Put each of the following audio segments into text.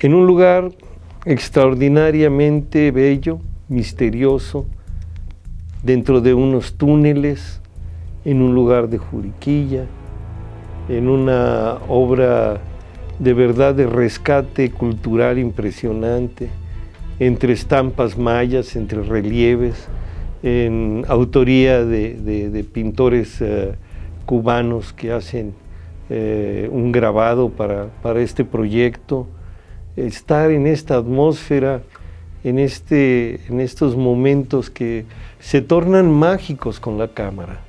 en un lugar extraordinariamente bello, misterioso, dentro de unos túneles, en un lugar de Juriquilla, en una obra de verdad de rescate cultural impresionante, entre estampas mayas, entre relieves, en autoría de pintores cubanos que hacen un grabado para este proyecto. Estar en esta atmósfera, en estos momentos que se tornan mágicos con la cámara.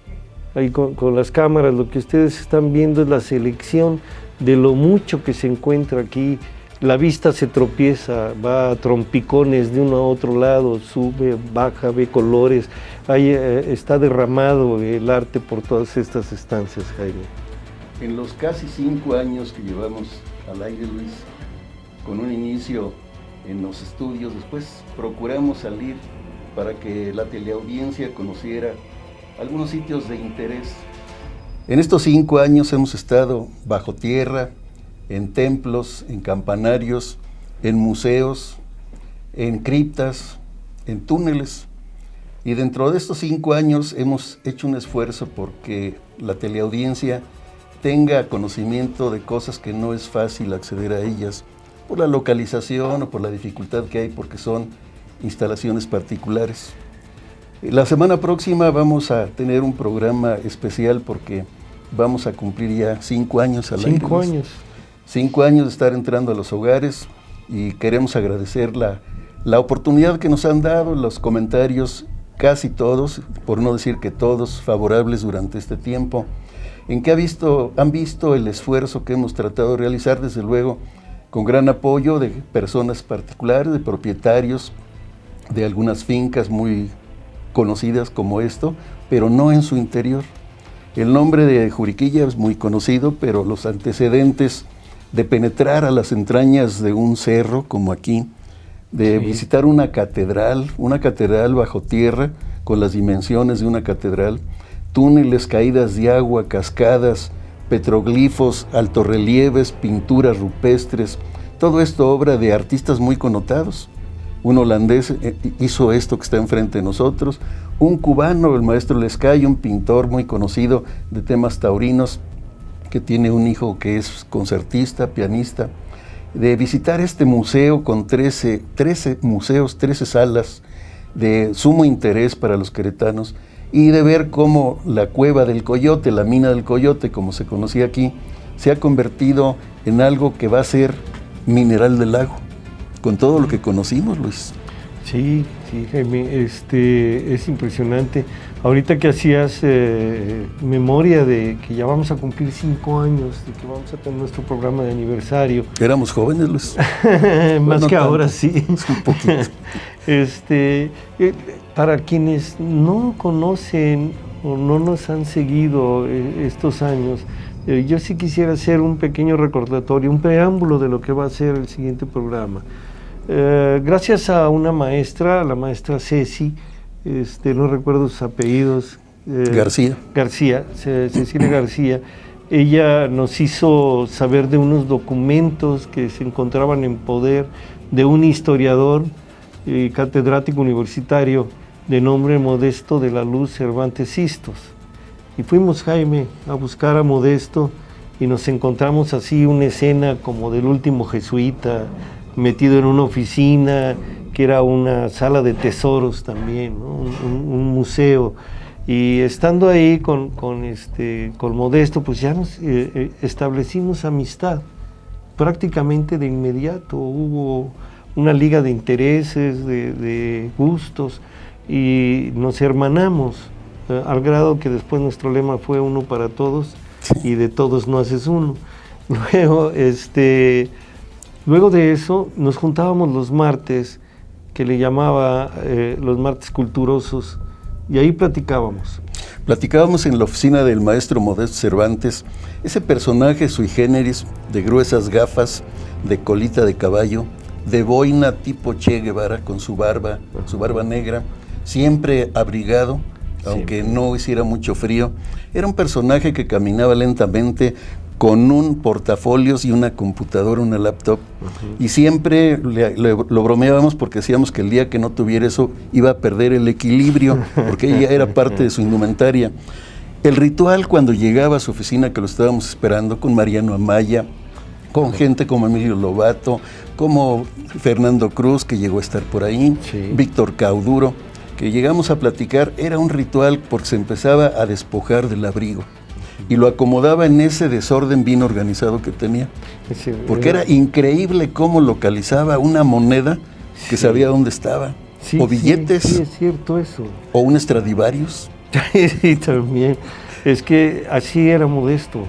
Ahí con las cámaras lo que ustedes están viendo es la selección de lo mucho que se encuentra aquí. La vista se tropieza, va a trompicones de uno a otro lado, sube, baja, ve colores. Ahí está derramado el arte por todas estas estancias, Jaime. En los casi 5 años que llevamos al aire, Luis, con un inicio en los estudios, después procuramos salir para que la teleaudiencia conociera algunos sitios de interés. En estos 5 años hemos estado bajo tierra, en templos, en campanarios, en museos, en criptas, en túneles. Y dentro de estos 5 años hemos hecho un esfuerzo porque la teleaudiencia tenga conocimiento de cosas que no es fácil acceder a ellas, por la localización o por la dificultad que hay, porque son instalaciones particulares. La semana próxima vamos a tener un programa especial porque vamos a cumplir ya 5 años al aire. 5 años. 5 años de estar entrando a los hogares y queremos agradecer la oportunidad que nos han dado, los comentarios, casi todos, por no decir que todos, favorables durante este tiempo, en que han visto el esfuerzo que hemos tratado de realizar, desde luego, con gran apoyo de personas particulares, de propietarios de algunas fincas muy conocidas como esto, pero no en su interior. El nombre de Juriquilla es muy conocido, pero los antecedentes de penetrar a las entrañas de un cerro como aquí, de visitar una catedral bajo tierra con las dimensiones de una catedral, túneles, caídas de agua, cascadas, petroglifos, altorrelieves, pinturas rupestres, todo esto obra de artistas muy connotados. Un holandés hizo esto que está enfrente de nosotros, un cubano, el maestro Lescay, un pintor muy conocido de temas taurinos, que tiene un hijo que es concertista, pianista, de visitar este museo con 13 museos, 13 salas de sumo interés para los queretanos, y de ver cómo la cueva del Coyote, la mina del Coyote, como se conocía aquí, se ha convertido en algo que va a ser mineral del lago, con todo lo que conocimos, Luis. Sí, Jaime, es impresionante. Ahorita que hacías memoria de que ya vamos a cumplir 5 años, de que vamos a tener nuestro programa de aniversario. Éramos jóvenes, Luis. Más que ahora, sí. Un poquito. Para quienes no conocen o no nos han seguido estos años, yo sí quisiera hacer un pequeño recordatorio, un preámbulo de lo que va a ser el siguiente programa. Gracias a una maestra, la maestra Ceci, no recuerdo sus apellidos. Cecilia García. Ella nos hizo saber de unos documentos que se encontraban en poder de un historiador catedrático universitario de nombre Modesto de la Luz Cervantes Sistos. Y fuimos, Jaime, a buscar a Modesto y nos encontramos así una escena como del último jesuita, metido en una oficina que era una sala de tesoros también, ¿no? un museo. Y estando ahí con Modesto, pues ya nos establecimos amistad prácticamente de inmediato. Hubo una liga de intereses, de gustos, y nos hermanamos, al grado que después nuestro lema fue uno para todos y de todos no haces uno. Luego de eso nos juntábamos los martes, que le llamaba los martes culturosos, y ahí platicábamos. Platicábamos en la oficina del maestro Modesto Cervantes, ese personaje sui generis, de gruesas gafas, de colita de caballo, de boina tipo Che Guevara, con su barba negra, siempre abrigado, aunque no hiciera mucho frío. Era un personaje que caminaba lentamente, con un portafolios y una computadora, una laptop. Y siempre lo bromeábamos porque decíamos que el día que no tuviera eso iba a perder el equilibrio, porque ella era parte de su indumentaria. El ritual cuando llegaba a su oficina, que lo estábamos esperando, con Mariano Amaya, con gente como Emilio Lobato, como Fernando Cruz, que llegó a estar por ahí, Víctor Cauduro, que llegamos a platicar, era un ritual porque se empezaba a despojar del abrigo y lo acomodaba en ese desorden bien organizado que tenía, porque era increíble cómo localizaba una moneda que sabía dónde estaba, o billetes, sí, es cierto eso, o un Stradivarius. Sí, también, es que así era Modesto,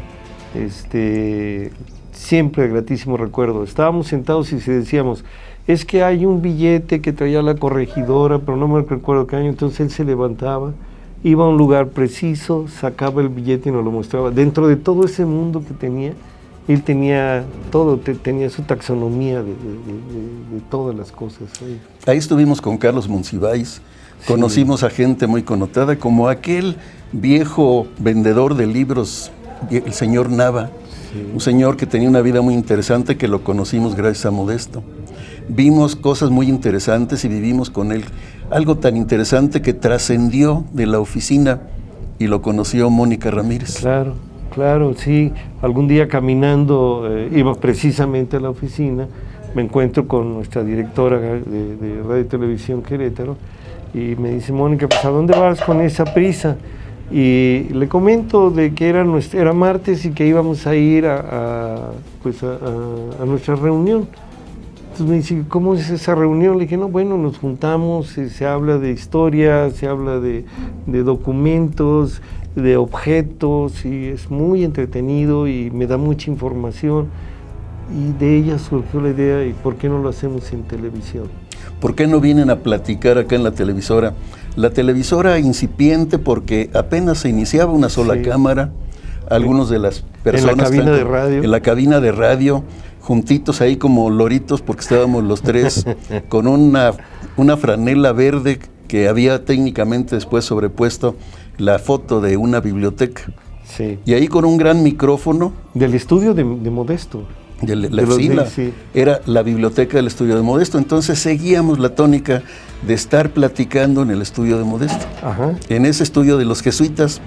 siempre gratísimo recuerdo. Estábamos sentados y decíamos, es que hay un billete que traía la corregidora, pero no me recuerdo qué año. Entonces él se levantaba, iba a un lugar preciso, sacaba el billete y nos lo mostraba. Dentro de todo ese mundo que tenía, él tenía todo, tenía su taxonomía de todas las cosas. Ahí estuvimos con Carlos Monsiváis, conocimos a gente muy connotada, como aquel viejo vendedor de libros, el señor Nava. Un señor que tenía una vida muy interesante, que lo conocimos gracias a Modesto. Vimos cosas muy interesantes y vivimos con él algo tan interesante que trascendió de la oficina y lo conoció Mónica Ramírez. Claro, sí. Algún día caminando, iba precisamente a la oficina, me encuentro con nuestra directora de Radio y Televisión Querétaro y me dice, Mónica, pues ¿a dónde vas con esa prisa? Y le comento de que era martes y que íbamos a ir a nuestra reunión. Entonces me dice, ¿cómo es esa reunión? Le dije, no, bueno, nos juntamos, se habla de historia, se habla de documentos, de objetos, y es muy entretenido y me da mucha información. Y de ella surgió la idea, ¿y por qué no lo hacemos en televisión? ¿Por qué no vienen a platicar acá en la televisora? La televisora incipiente porque apenas se iniciaba una sola cámara, algunos de las personas... En la cabina de radio. En la cabina de radio, juntitos ahí como loritos porque estábamos los tres, con una franela verde que había técnicamente después sobrepuesto la foto de una biblioteca. Sí. Y ahí con un gran micrófono. Del estudio de Modesto. Era la biblioteca del estudio de Modesto, entonces seguíamos la tónica de estar platicando en el estudio de Modesto. En ese estudio de los jesuitas,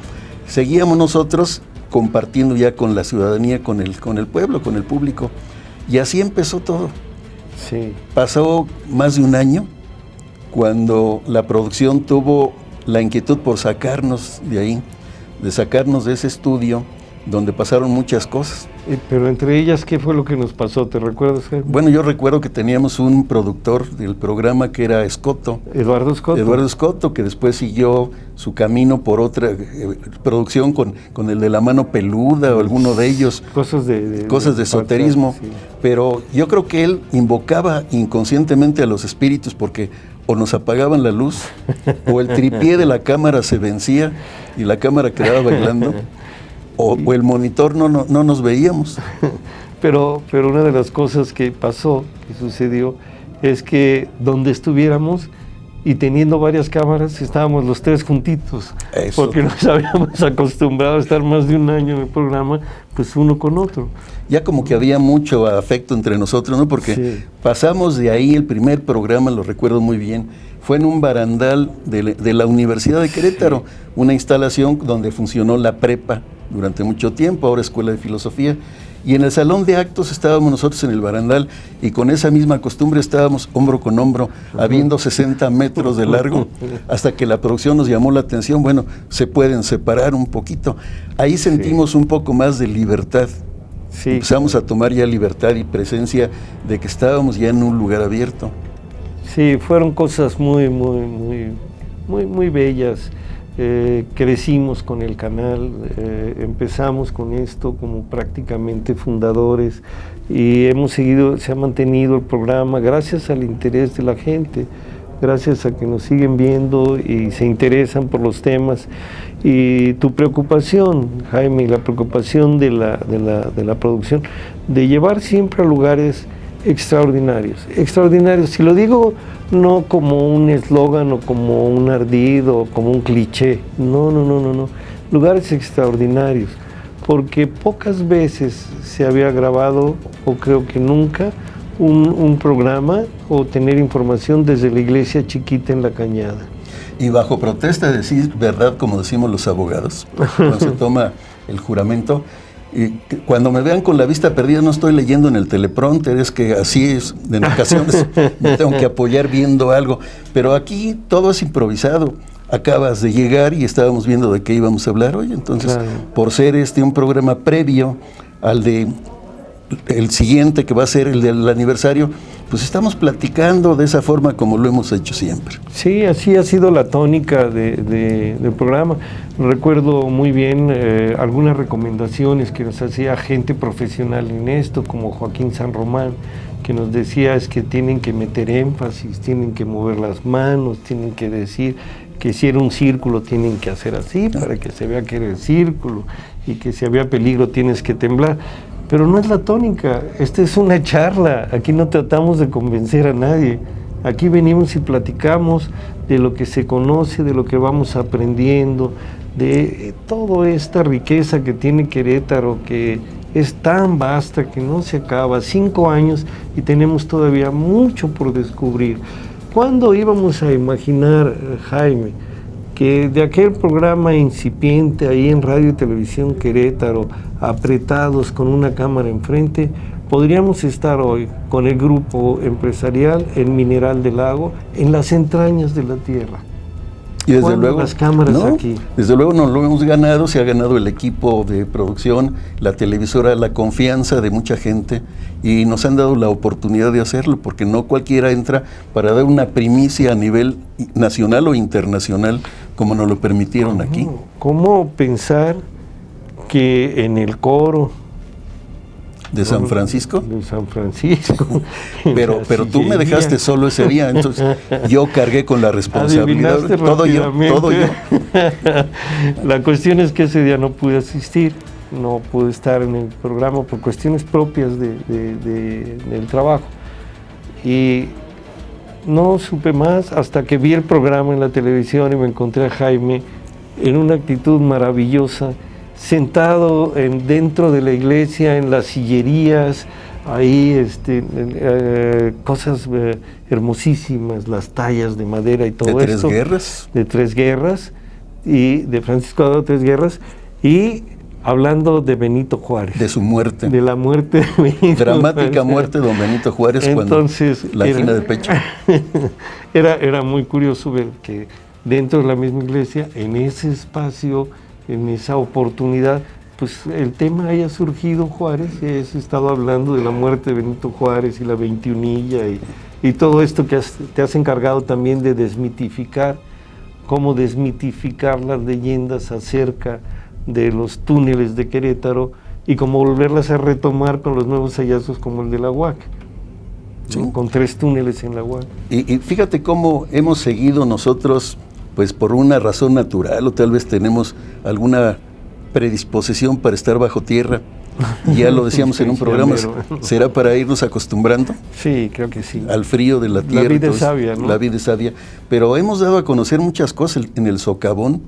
seguíamos nosotros compartiendo ya con la ciudadanía, con el pueblo, con el público, y así empezó todo. Pasó más de un año cuando la producción tuvo la inquietud por sacarnos de ahí, de sacarnos de ese estudio donde pasaron muchas cosas. Pero entre ellas, ¿qué fue lo que nos pasó? ¿Te recuerdas, Jaime? Bueno, yo recuerdo que teníamos un productor del programa que era Escoto. Eduardo Escoto, que después siguió su camino por otra producción con el de La Mano Peluda o alguno de ellos. Cosas de esoterismo. Sí. Pero yo creo que él invocaba inconscientemente a los espíritus porque o nos apagaban la luz o el tripié de la cámara se vencía y la cámara quedaba bailando. O el monitor no nos veíamos. Pero una de las cosas que pasó, que sucedió, es que donde estuviéramos y teniendo varias cámaras, estábamos los tres juntitos. Eso. Porque nos habíamos acostumbrado a estar más de un año en el programa, pues uno con otro. Ya como que había mucho afecto entre nosotros, ¿no? Porque pasamos de ahí, el primer programa, lo recuerdo muy bien, fue en un barandal de la Universidad de Querétaro, una instalación donde funcionó la prepa durante mucho tiempo, ahora Escuela de Filosofía, y en el salón de actos estábamos nosotros en el barandal y con esa misma costumbre estábamos hombro con hombro, habiendo 60 metros de largo, hasta que la producción nos llamó la atención, bueno, se pueden separar un poquito. Ahí sentimos un poco más de libertad. Empezamos a tomar ya libertad y presencia de que estábamos ya en un lugar abierto. Sí, fueron cosas muy bellas. Crecimos con el canal, empezamos con esto como prácticamente fundadores y hemos seguido, se ha mantenido el programa gracias al interés de la gente, gracias a que nos siguen viendo y se interesan por los temas. Y tu preocupación, Jaime, y la preocupación de la producción, de llevar siempre a lugares extraordinarios. Si lo digo no como un eslogan o como un ardid o como un cliché, no. Lugares extraordinarios, porque pocas veces se había grabado, o creo que nunca, un programa o tener información desde la iglesia chiquita en La Cañada. Y bajo protesta de decir verdad, como decimos los abogados, cuando se toma el juramento, y cuando me vean con la vista perdida no estoy leyendo en el teleprompter, es que así es, en ocasiones me tengo que apoyar viendo algo, pero aquí todo es improvisado. Acabas de llegar y estábamos viendo de qué íbamos a hablar hoy, entonces claro, por ser un programa previo al de el siguiente, que va a ser el del aniversario, pues estamos platicando de esa forma como lo hemos hecho siempre. Sí, así ha sido la tónica del programa. Recuerdo muy bien algunas recomendaciones que nos hacía gente profesional en esto, como Joaquín San Román, que nos decía es que tienen que meter énfasis, tienen que mover las manos, tienen que decir que si era un círculo tienen que hacer así para que se vea que era el círculo, y que si había peligro tienes que temblar. Pero no es la tónica, esta es una charla, aquí no tratamos de convencer a nadie, aquí venimos y platicamos de lo que se conoce, de lo que vamos aprendiendo, de toda esta riqueza que tiene Querétaro, que es tan vasta que no se acaba, 5 años y tenemos todavía mucho por descubrir. ¿Cuándo íbamos a imaginar, Jaime, que de aquel programa incipiente ahí en Radio y Televisión Querétaro, apretados con una cámara enfrente, podríamos estar hoy con el grupo empresarial en Mineral del Lago, en las entrañas de la tierra? Y desde luego, las cámaras aquí. Desde luego nos lo hemos ganado, se ha ganado el equipo de producción, la televisora, la confianza de mucha gente, y nos han dado la oportunidad de hacerlo, porque no cualquiera entra para dar una primicia a nivel nacional o internacional, como nos lo permitieron aquí. ¿Cómo pensar que en el coro de San Francisco? De San Francisco. Pero tú me dejaste solo ese día, entonces yo cargué con la responsabilidad. Todo yo. La cuestión es que ese día no pude asistir, no pude estar en el programa por cuestiones propias del trabajo. Y no supe más hasta que vi el programa en la televisión y me encontré a Jaime en una actitud maravillosa, sentado dentro de la iglesia, en las sillerías, ahí cosas hermosísimas, las tallas de madera y todo esto. ¿De 3 guerras? De 3 guerras, y de Francisco Amadero 3 guerras, y hablando de Benito Juárez. De su muerte. De la muerte de Benito Dramática Juárez. Muerte de don Benito Juárez. Entonces, cuando la angina de pecho. Era muy curioso ver que dentro de la misma iglesia, en ese espacio, en esa oportunidad, pues el tema haya surgido Juárez, y has estado hablando de la muerte de Benito Juárez y la 21illa y todo esto que te has encargado también de desmitificar, cómo desmitificar las leyendas acerca de los túneles de Querétaro y cómo volverlas a retomar con los nuevos hallazgos como el de la UAC, sí, ¿no? Con 3 túneles en la UAC. Y fíjate cómo hemos seguido nosotros, pues por una razón natural, o tal vez tenemos alguna predisposición para estar bajo tierra, y ya lo decíamos en un programa, ¿será para irnos acostumbrando? Sí, creo que sí. Al frío de la tierra. La vida es sabia, ¿no? La vida es sabia, pero hemos dado a conocer muchas cosas en el socavón,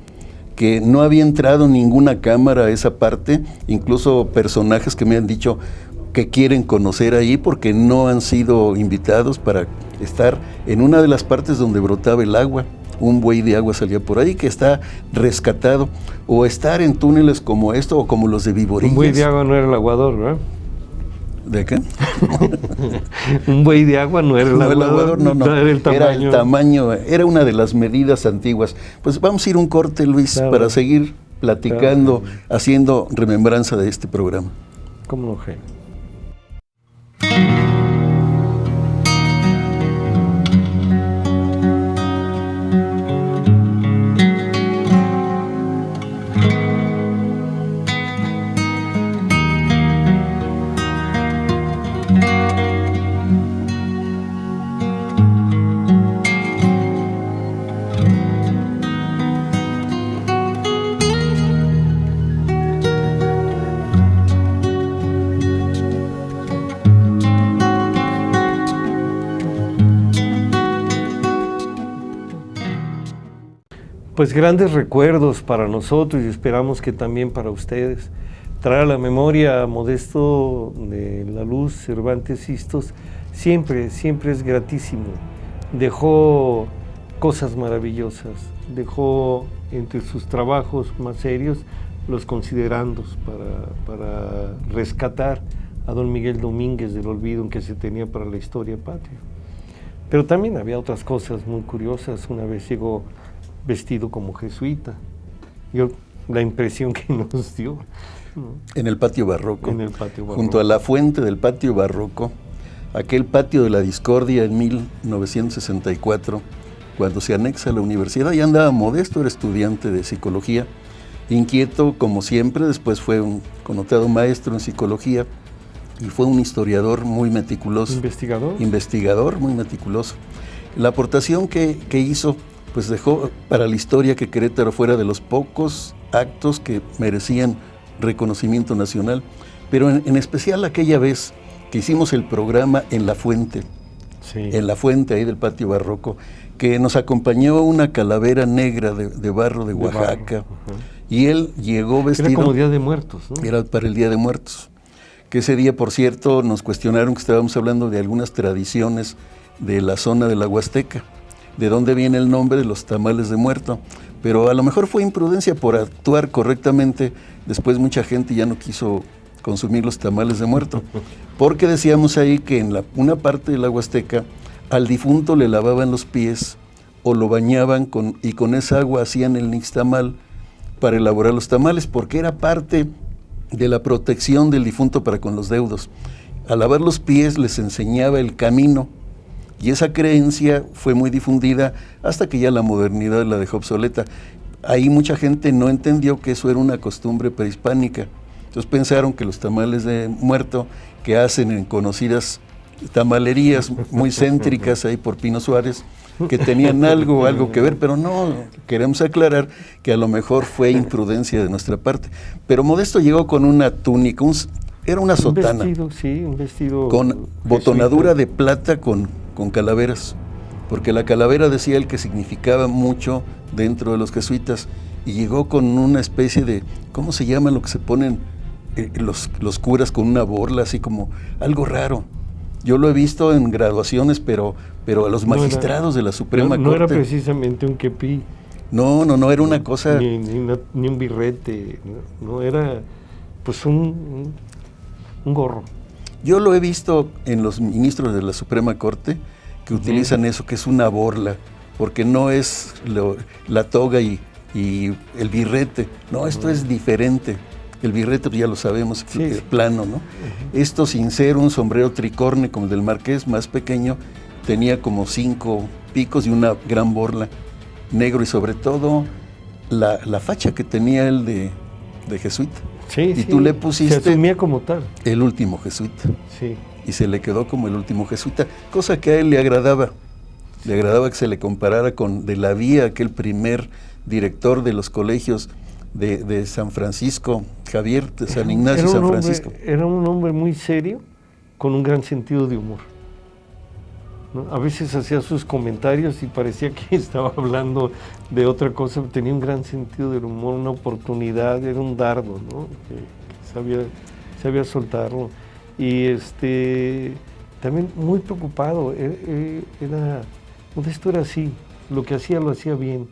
que no había entrado ninguna cámara a esa parte, incluso personajes que me han dicho que quieren conocer ahí porque no han sido invitados para estar en una de las partes donde brotaba el agua. Un buey de agua salía por ahí que está rescatado, o estar en túneles como esto o como los de Viborillas. Un buey de agua no era el aguador, ¿verdad? ¿De qué? Un buey de agua no era el aguador, no. Era el tamaño. Era el tamaño, era una de las medidas antiguas. Pues vamos a ir un corte, Luis, claro, para seguir platicando, claro, haciendo remembranza de este programa. ¿Cómo no, Jaime? Pues grandes recuerdos para nosotros y esperamos que también para ustedes. traer a la memoria a Modesto de la Luz Cervantes Sistos siempre es gratísimo. Dejó cosas maravillosas, dejó entre sus trabajos más serios los considerandos para rescatar a don Miguel Domínguez del olvido en que se tenía para la historia patria. Pero también había otras cosas muy curiosas. Una vez llegó vestido como jesuita. La impresión que nos dio. En el patio barroco. En el patio barroco. Junto a la fuente del patio barroco, aquel patio de la discordia en 1964, cuando se anexa a la universidad, ya andaba Modesto, era estudiante de psicología, inquieto como siempre, después fue un connotado maestro en psicología y fue un historiador muy meticuloso. Investigador muy meticuloso. La aportación que hizo, pues dejó para la historia que Querétaro fuera de los pocos actos que merecían reconocimiento nacional, pero en especial aquella vez que hicimos el programa en la fuente, en la fuente ahí del patio barroco, que nos acompañó una calavera negra de barro de Oaxaca, y él llegó vestido... Era como Día de Muertos, ¿no? Era para el Día de Muertos, que ese día, por cierto, nos cuestionaron que estábamos hablando de algunas tradiciones de la zona de la Huasteca, de dónde viene el nombre de los tamales de muerto, pero a lo mejor fue imprudencia por actuar correctamente. Después mucha gente ya no quiso consumir los tamales de muerto, porque decíamos ahí que en una parte de la Huasteca al difunto le lavaban los pies o lo bañaban y con esa agua hacían el nixtamal para elaborar los tamales, porque era parte de la protección del difunto para con los deudos. Al lavar los pies les enseñaba el camino, y esa creencia fue muy difundida hasta que ya la modernidad la dejó obsoleta. Ahí mucha gente no entendió que eso era una costumbre prehispánica. Entonces pensaron que los tamales de muerto que hacen en conocidas tamalerías muy céntricas ahí por Pino Suárez, que tenían algo que ver, pero no, queremos aclarar que a lo mejor fue imprudencia de nuestra parte. Pero Modesto llegó con una túnica, era una sotana. Un vestido con botonadura de plata con calaveras, porque la calavera decía él que significaba mucho dentro de los jesuitas, y llegó con una especie de, ¿cómo se llama lo que se ponen los curas con una borla, así como algo raro? Yo lo he visto en graduaciones, pero a los magistrados de la Suprema Corte. No era precisamente un kepí. No, era una cosa... Ni un birrete, no era pues un gorro. Yo lo he visto en los ministros de la Suprema Corte que utilizan eso, que es una borla, porque no es la toga y el birrete, no, esto es diferente. El birrete, pues ya lo sabemos, es plano, ¿no? Esto, sin ser un sombrero tricorne como el del Marqués, más pequeño, tenía como 5 picos y una gran borla, negro, y sobre todo la facha que tenía él de jesuita. Y tú le pusiste... Se asumía como tal. El último jesuita. Sí. Y se le quedó como el último jesuita, cosa que a él le agradaba. Le agradaba que se le comparara con De la Vía, aquel primer director de los colegios de San Francisco, Javier de San Ignacio, San Francisco. Era un hombre muy serio, con un gran sentido de humor, ¿no? A veces hacía sus comentarios y parecía que estaba hablando de otra cosa, pero tenía un gran sentido del humor, una oportunidad, era un dardo, ¿no? Que sabía soltarlo. Y también muy preocupado, Modesto era así, lo que hacía lo hacía bien.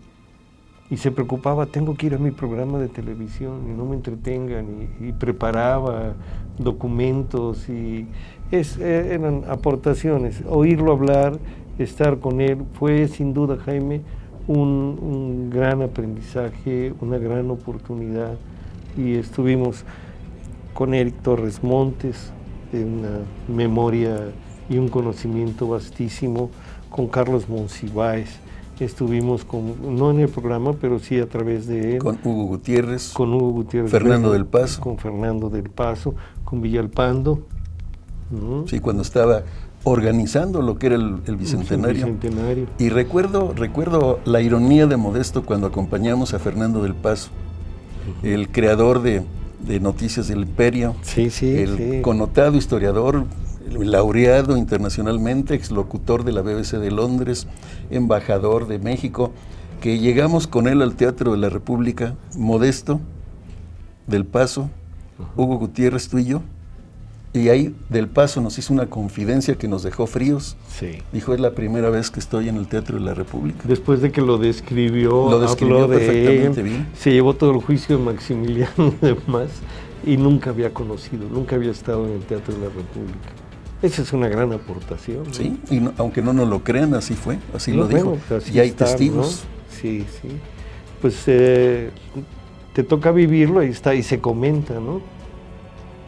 Y se preocupaba, tengo que ir a mi programa de televisión y no me entretengan, y preparaba documentos, y eran aportaciones. Oírlo hablar, estar con él, fue sin duda, Jaime, un gran aprendizaje, una gran oportunidad, y estuvimos con Eric Torres Montes, de una memoria y un conocimiento vastísimo, con Carlos Monsiváis. Estuvimos no en el programa, pero sí a través de él. Con Hugo Gutiérrez. Fernando del Paso. Con Fernando del Paso, con Villalpando. Sí, cuando estaba organizando lo que era el Bicentenario. Y recuerdo la ironía de Modesto cuando acompañamos a Fernando del Paso, el creador de Noticias del Imperio, connotado historiador, laureado internacionalmente, exlocutor de la BBC de Londres, embajador de México, que llegamos con él al Teatro de la República, Modesto del Paso, Hugo Gutiérrez, tú y yo, y ahí del paso nos hizo una confidencia que nos dejó fríos. Sí. Dijo, es la primera vez que estoy en el Teatro de la República. Después de que lo describió habló perfectamente de él, bien. se llevó todo el juicio de Maximiliano y demás, y nunca había conocido, nunca había estado en el Teatro de la República. Esa es una gran aportación, ¿no? Sí, y no, aunque no nos lo crean, así fue, así lo dijo. Pues así y hay está, testigos. ¿no? Sí, sí. Pues te toca vivirlo, ahí está, y se comenta, ¿no?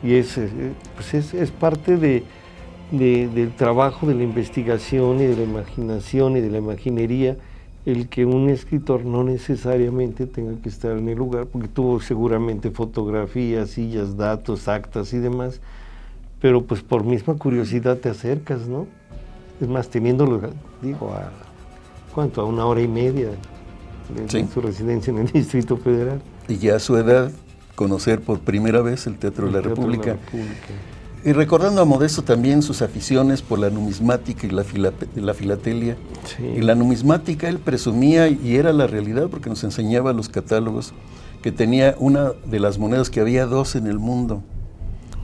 Y pues es parte del trabajo, de la investigación y de la imaginación y de la imaginería, el que un escritor no necesariamente tenga que estar en el lugar, porque tuvo seguramente fotografías, sillas, datos, actas y demás, pero pues por misma curiosidad te acercas, ¿no? Es más, teniéndolo, digo, ¿cuánto? A 1 hora y media de su residencia en el Distrito Federal. Y ya a su edad, conocer por primera vez el Teatro de la República. Y recordando a Modesto también sus aficiones por la numismática y la filatelia. Sí. Y la numismática él presumía, y era la realidad porque nos enseñaba los catálogos, que tenía una de las monedas, que había 2 en el mundo.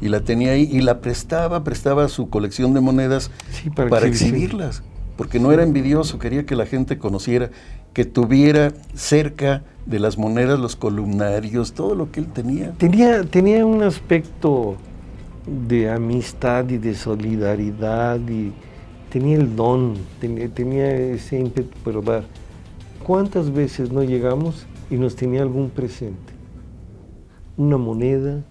Y la tenía ahí y la prestaba su colección de monedas, sí, para exhibirlas. Porque no era envidioso, quería que la gente conociera, que tuviera cerca de las monedas los columnarios, todo lo que él tenía. Tenía un aspecto de amistad y de solidaridad, y tenía el don, tenía ese ímpetu por dar. ¿Cuántas veces no llegamos y nos tenía algún presente? Una moneda,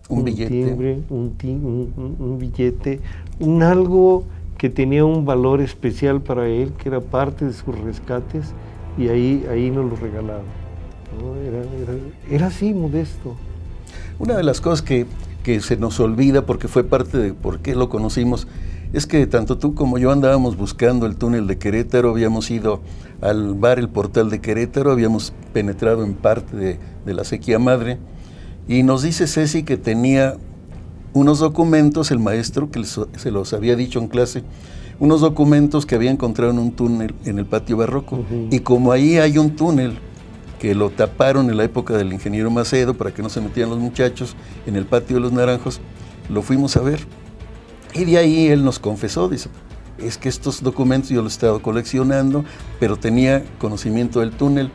un billete, timbre, un billete, un algo que tenía un valor especial para él, que era parte de sus rescates, y ahí nos lo regalaba, ¿no? Era así, Modesto. Una de las cosas que se nos olvida, porque fue parte de por qué lo conocimos, es que tanto tú como yo andábamos buscando el túnel de Querétaro, habíamos ido al bar El Portal de Querétaro, habíamos penetrado en parte de la sequía madre, y nos dice Ceci que tenía unos documentos, el maestro, que se los había dicho en clase, unos documentos que había encontrado en un túnel en el patio barroco. Uh-huh. Y como ahí hay un túnel que lo taparon en la época del ingeniero Macedo para que no se metieran los muchachos en el patio de los Naranjos, lo fuimos a ver. Y de ahí él nos confesó, dice, es que estos documentos yo los he estado coleccionando, pero tenía conocimiento del túnel.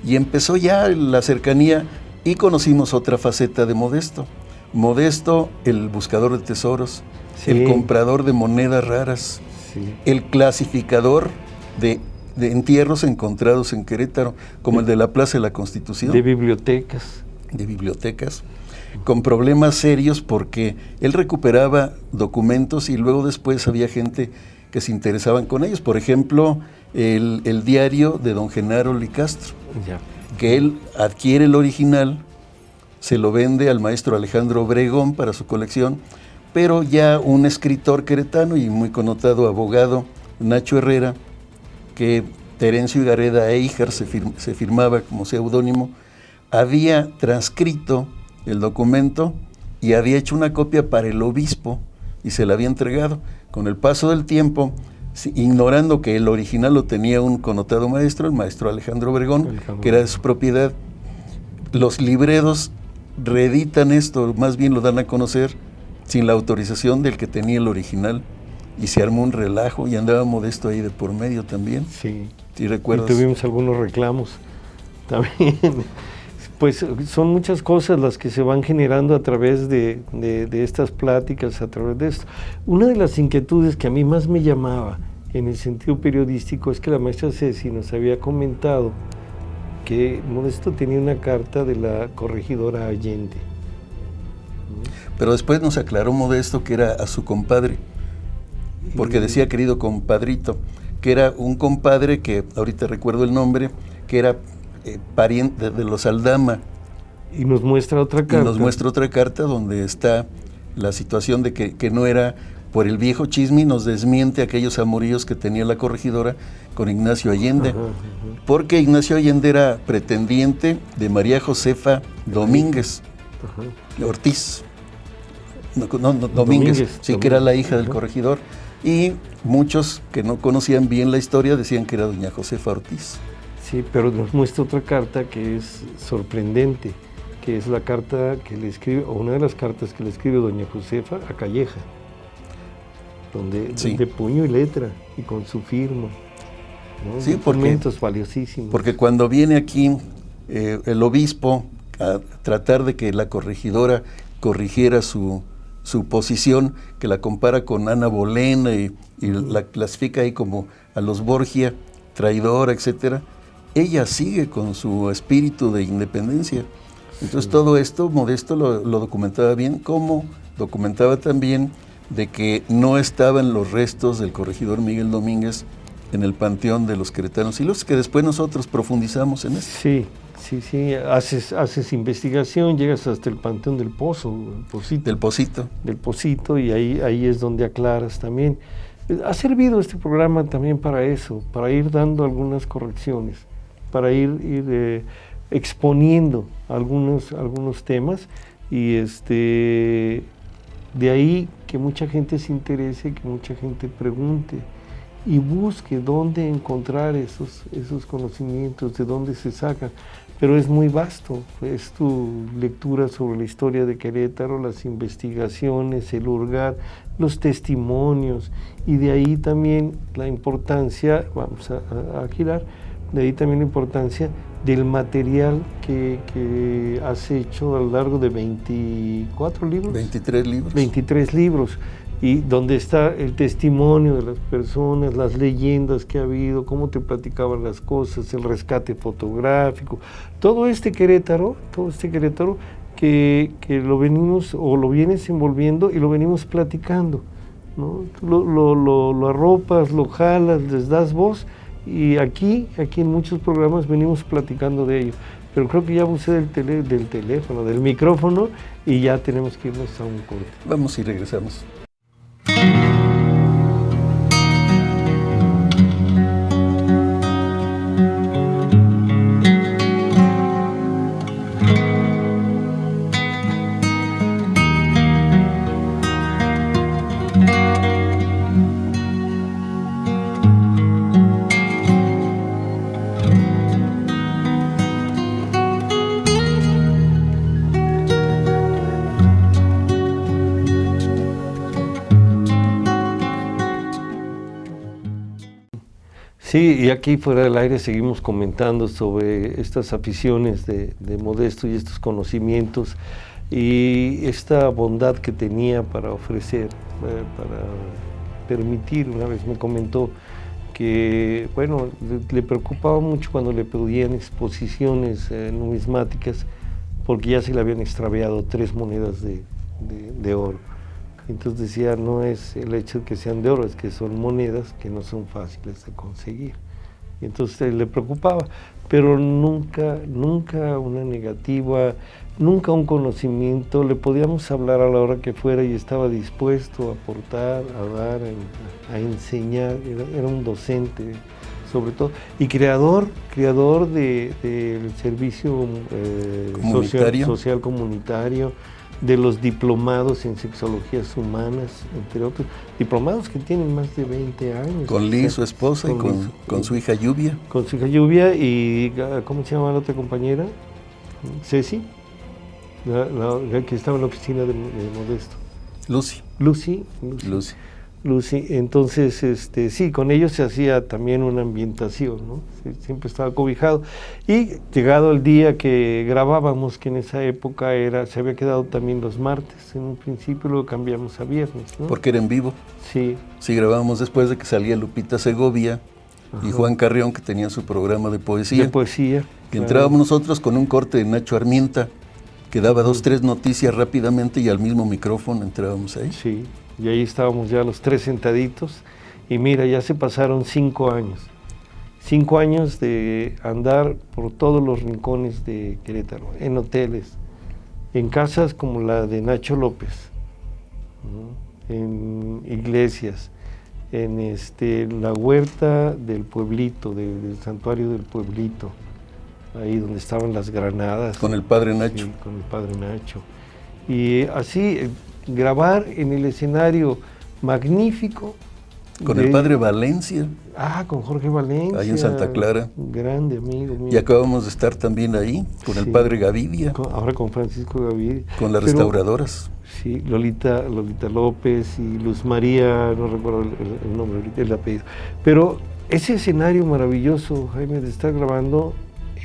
Y empezó ya la cercanía y conocimos otra faceta de Modesto. Modesto, el buscador de tesoros, sí, el comprador de monedas raras, sí, el clasificador de entierros encontrados en Querétaro, como el de la Plaza de la Constitución. De bibliotecas. De bibliotecas, con problemas serios porque él recuperaba documentos y luego después había gente que se interesaban con ellos. Por ejemplo, el diario de don Genaro Licastro, ya, que él adquiere el original, se lo vende al maestro Alejandro Obregón para su colección, pero ya un escritor queretano y muy connotado abogado, Nacho Herrera, que Terencio Higareda Eijar se firmaba como seudónimo, había transcrito el documento y había hecho una copia para el obispo y se la había entregado. Con el paso del tiempo, ignorando que el original lo tenía un connotado maestro, el maestro Alejandro Obregón, que era de su propiedad, los libreros reeditan esto, más bien lo dan a conocer sin la autorización del que tenía el original, y se armó un relajo y andaba Modesto ahí de por medio también. Sí. ¿Sí recuerdas? Y tuvimos algunos reclamos también. Pues son muchas cosas las que se van generando a través de estas pláticas, a través de esto. Una de las inquietudes que a mí más me llamaba en el sentido periodístico es que la maestra Ceci nos había comentado que Modesto tenía una carta de la corregidora Allende. Pero después nos aclaró Modesto que era a su compadre, porque decía querido compadrito, que era un compadre que, ahorita recuerdo el nombre, que era pariente de los Aldama. Y nos muestra otra carta. Y nos muestra otra carta donde está la situación de que no era por el viejo chisme, nos desmiente aquellos amoríos que tenía la corregidora con Ignacio Allende, porque Ignacio Allende era pretendiente de María Josefa Domínguez, Ortiz, Domínguez, sí, que era la hija del corregidor, y muchos que no conocían bien la historia decían que era doña Josefa Ortiz. Sí, pero nos muestra otra carta que es sorprendente, que es la carta que le escribe, o una de las cartas que le escribe doña Josefa a Calleja, donde de puño y letra, y con su firma, ¿no? Sí, documentos valiosísimos. Porque cuando viene aquí el obispo a tratar de que la corregidora corrigiera su posición, que la compara con Ana Bolena y la clasifica ahí como a los Borgia, traidora, etcétera, ella sigue con su espíritu de independencia. Entonces todo esto Modesto lo documentaba bien, como documentaba también de que no estaban los restos del corregidor Miguel Domínguez en el panteón de los queretanos y los que después nosotros profundizamos en esto. Sí, haces investigación, llegas hasta el Panteón del Pozo, Del Pocito, y ahí es donde aclaras también. Ha servido este programa también para eso, para ir dando algunas correcciones, para ir exponiendo algunos temas, y de ahí que mucha gente se interese, que mucha gente pregunte y busque dónde encontrar esos conocimientos, de dónde se sacan. Pero es muy vasto, es tu lectura sobre la historia de Querétaro, las investigaciones, el hurgar, los testimonios, y de ahí también la importancia, vamos a girar, de ahí también la importancia del material que has hecho a lo largo de 24 libros. 23 libros. 23 libros. Y donde está el testimonio de las personas, las leyendas que ha habido, cómo te platicaban las cosas, el rescate fotográfico, todo este Querétaro que lo venimos, o lo vienes envolviendo y lo venimos platicando, ¿no? Lo arropas, lo jalas, les das voz, y aquí en muchos programas venimos platicando de ello. Pero creo que ya abusé del teléfono, del micrófono, y ya tenemos que irnos a un corte. Vamos y regresamos. Sí, y aquí fuera del aire seguimos comentando sobre estas aficiones de Modesto y estos conocimientos y esta bondad que tenía para ofrecer, para permitir. Una vez me comentó que, bueno, le preocupaba mucho cuando le pedían exposiciones numismáticas, porque ya se le habían extraviado 3 monedas de oro. Entonces decía, no es el hecho de que sean de oro, es que son monedas que no son fáciles de conseguir. Y entonces le preocupaba, pero nunca una negativa, nunca un conocimiento. Le podíamos hablar a la hora que fuera y estaba dispuesto a aportar, a dar, a enseñar. Era un docente, sobre todo, y creador del servicio social comunitario, de los diplomados en sexologías humanas, entre otros, diplomados que tienen más de 20 años. Con Liz, su esposa, y con su hija Lluvia. Con su hija Lluvia, y ¿cómo se llama la otra compañera? Ceci, la que estaba en la oficina de Modesto. Lucy. Entonces, sí, con ellos se hacía también una ambientación, ¿no? Siempre estaba cobijado. Y llegado el día que grabábamos, que en esa época se había quedado también los martes, en un principio, luego cambiamos a viernes, ¿no? Porque era en vivo. Sí. Sí, grabábamos después de que salía Lupita Segovia. Ajá. Y Juan Carrión, que tenía su programa de poesía. Que entrábamos nosotros con un corte de Nacho Armienta, que daba 2, 3 noticias rápidamente, y al mismo micrófono entrábamos ahí. Sí. Y ahí estábamos ya los 3 sentaditos, y mira, ya se pasaron 5 años. 5 años de andar por todos los rincones de Querétaro, en hoteles, en casas como la de Nacho López, ¿no? En iglesias, en la huerta del pueblito, del santuario del pueblito, ahí donde estaban las granadas. Con el Padre Nacho. Sí, con el Padre Nacho. Y así, grabar en el escenario magnífico Con el padre Valencia. Con Jorge Valencia. Ahí en Santa Clara. Un grande amigo mío. Y acabamos de estar también ahí, con el padre Gavidia. Ahora con Francisco Gavidia. Con las restauradoras. Sí, Lolita López y Luz María, no recuerdo el nombre, el apellido. Pero ese escenario maravilloso, Jaime, de estar grabando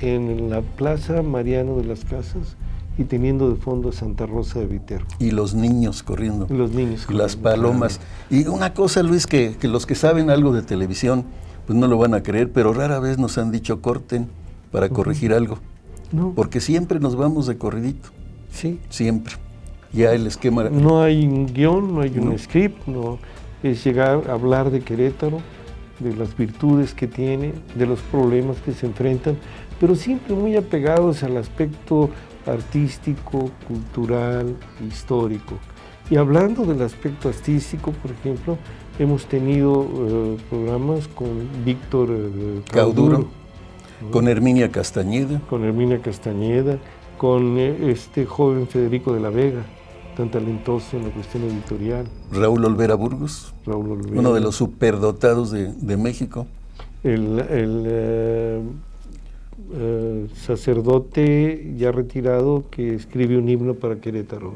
en la Plaza Mariano de las Casas y teniendo de fondo a Santa Rosa de Viterbo. Y los niños corriendo. Y los niños corriendo. Las palomas. Claro. Y una cosa, Luis, que los que saben algo de televisión, pues no lo van a creer, pero rara vez nos han dicho corten para corregir algo. No. Porque siempre nos vamos de corridito. Sí. Siempre. Ya el esquema... No hay un guión, no hay un script, no. Es llegar a hablar de Querétaro, de las virtudes que tiene, de los problemas que se enfrentan, pero siempre muy apegados al aspecto artístico, cultural, histórico. Y hablando del aspecto artístico, por ejemplo, hemos tenido programas con Víctor Cauduro, con Herminia Castañeda. Con Herminia Castañeda, con este joven Federico de la Vega, tan talentoso en la cuestión editorial. Raúl Olvera Burgos, uno de los superdotados de México. El sacerdote ya retirado que escribe un himno para Querétaro.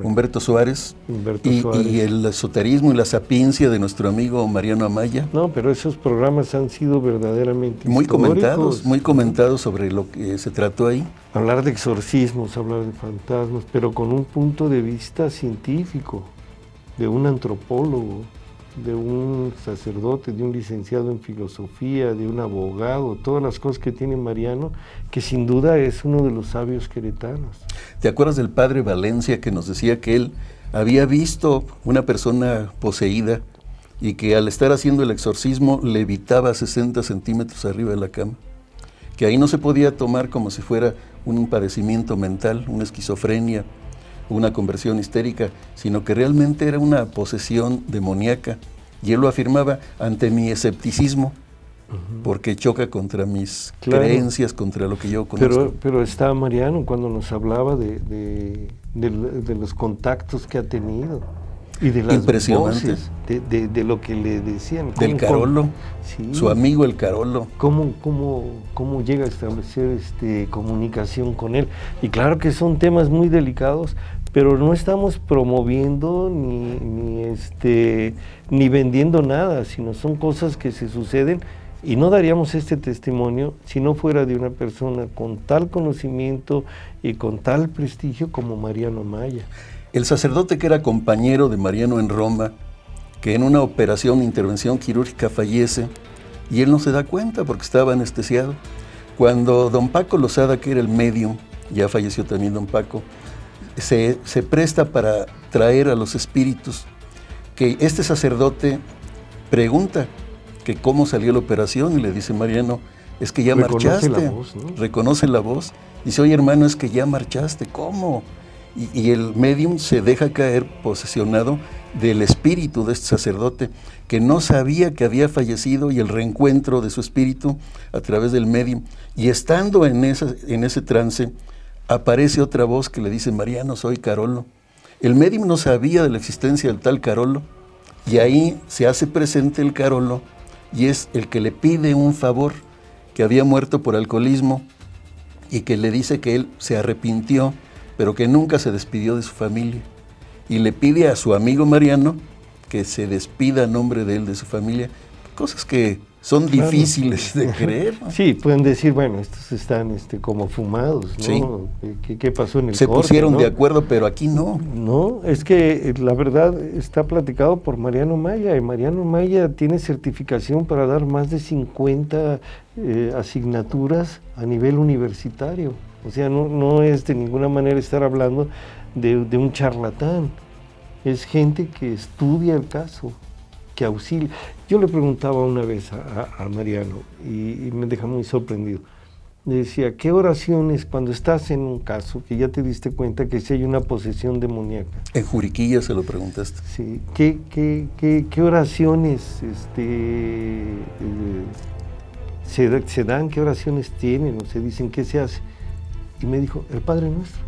Humberto Suárez. Y el esoterismo y la sapiencia de nuestro amigo Mariano Amaya. No, pero esos programas han sido verdaderamente muy comentados sobre lo que se trató ahí. Hablar de exorcismos, hablar de fantasmas, pero con un punto de vista científico, de un antropólogo, de un sacerdote, de un licenciado en filosofía, de un abogado, todas las cosas que tiene Mariano, que sin duda es uno de los sabios queretanos. ¿Te acuerdas del padre Valencia que nos decía que él había visto una persona poseída y que al estar haciendo el exorcismo levitaba 60 centímetros arriba de la cama? Que ahí no se podía tomar como si fuera un padecimiento mental, una esquizofrenia, una conversión histérica, sino que realmente era una posesión demoníaca. Y él lo afirmaba ante mi escepticismo, porque choca contra mis creencias, contra lo que yo conozco. Pero está Mariano cuando nos hablaba de los contactos que ha tenido y de las voces, de lo que le decían. Del Carolo, su amigo el Carolo. ¿Cómo llega a establecer comunicación con él? Y claro que son temas muy delicados, pero no estamos promoviendo ni vendiendo nada, sino son cosas que se suceden y no daríamos este testimonio si no fuera de una persona con tal conocimiento y con tal prestigio como Mariano Amaya. El sacerdote que era compañero de Mariano en Roma, que en una intervención quirúrgica fallece, y él no se da cuenta porque estaba anestesiado. Cuando don Paco Lozada, que era el médium, ya falleció también don Paco, se presta para traer a los espíritus, que este sacerdote pregunta que cómo salió la operación y le dice Mariano, es que ya marchaste. La voz, ¿no? Reconoce la voz. Dice, oye hermano, es que ya marchaste, ¿cómo? Y el médium se deja caer posesionado del espíritu de este sacerdote, que no sabía que había fallecido, y el reencuentro de su espíritu a través del médium. Y estando en ese trance, aparece otra voz que le dice, Mariano, soy Carolo. El médium no sabía de la existencia del tal Carolo, y ahí se hace presente el Carolo, y es el que le pide un favor, que había muerto por alcoholismo, y que le dice que él se arrepintió, pero que nunca se despidió de su familia. Y le pide a su amigo Mariano que se despida a nombre de él, de su familia, cosas que son difíciles de creer, ¿no? Sí, pueden decir, bueno, estos están como fumados, ¿no? Sí. ¿Qué pasó en el Se corte, pusieron ¿no? de acuerdo, pero aquí no. No, es que la verdad está platicado por Mariano Amaya, y Mariano Amaya tiene certificación para dar más de 50 asignaturas a nivel universitario. O sea, no es de ninguna manera estar hablando de un charlatán. Es gente que estudia el caso, que auxilia. Yo le preguntaba una vez a Mariano y me deja muy sorprendido. Le decía, ¿qué oraciones cuando estás en un caso que ya te diste cuenta que si hay una posesión demoníaca? En Juriquilla se lo preguntaste. Sí. ¿Qué oraciones se dan? ¿Qué oraciones tienen? O se dicen, ¿qué se hace? Y me dijo, el Padre Nuestro.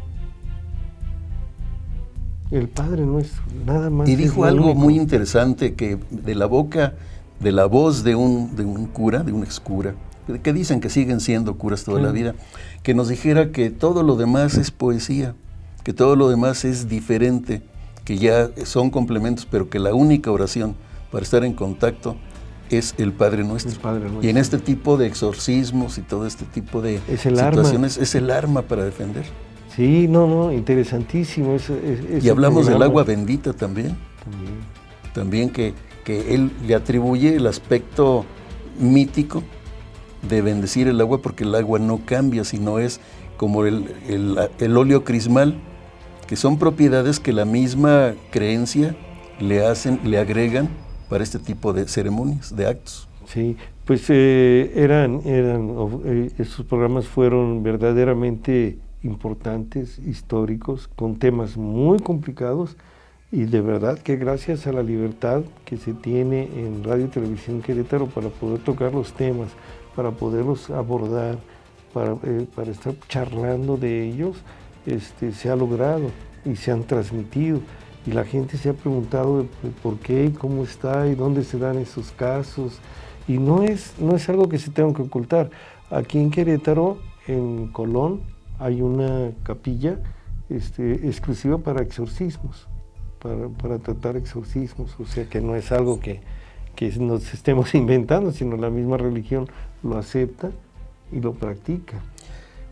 El Padre Nuestro, nada más. Y dijo algo muy interesante, que de la boca, de la voz de un cura, de un excura, que dicen que siguen siendo curas toda la vida, que nos dijera que todo lo demás es poesía, que todo lo demás es diferente, que ya son complementos, pero que la única oración para estar en contacto es el Padre Nuestro. El Padre Nuestro. Y en este tipo de exorcismos y todo este tipo de situaciones es el arma para defender. Sí, no, interesantísimo. Y hablamos del agua bendita también. También que él le atribuye el aspecto mítico de bendecir el agua, porque el agua no cambia, sino es como el óleo crismal, que son propiedades que la misma creencia le agregan para este tipo de ceremonias, de actos. Sí, pues estos programas fueron verdaderamente importantes, históricos, con temas muy complicados, y de verdad que gracias a la libertad que se tiene en Radio y Televisión Querétaro para poder tocar los temas, para poderlos abordar, para estar charlando de ellos, se ha logrado y se han transmitido. Y la gente se ha preguntado por qué, cómo está y dónde se dan esos casos. Y no es algo que se tenga que ocultar. Aquí en Querétaro, en Colón, hay una capilla exclusiva para exorcismos, para tratar exorcismos. O sea que no es algo que nos estemos inventando, sino la misma religión lo acepta y lo practica.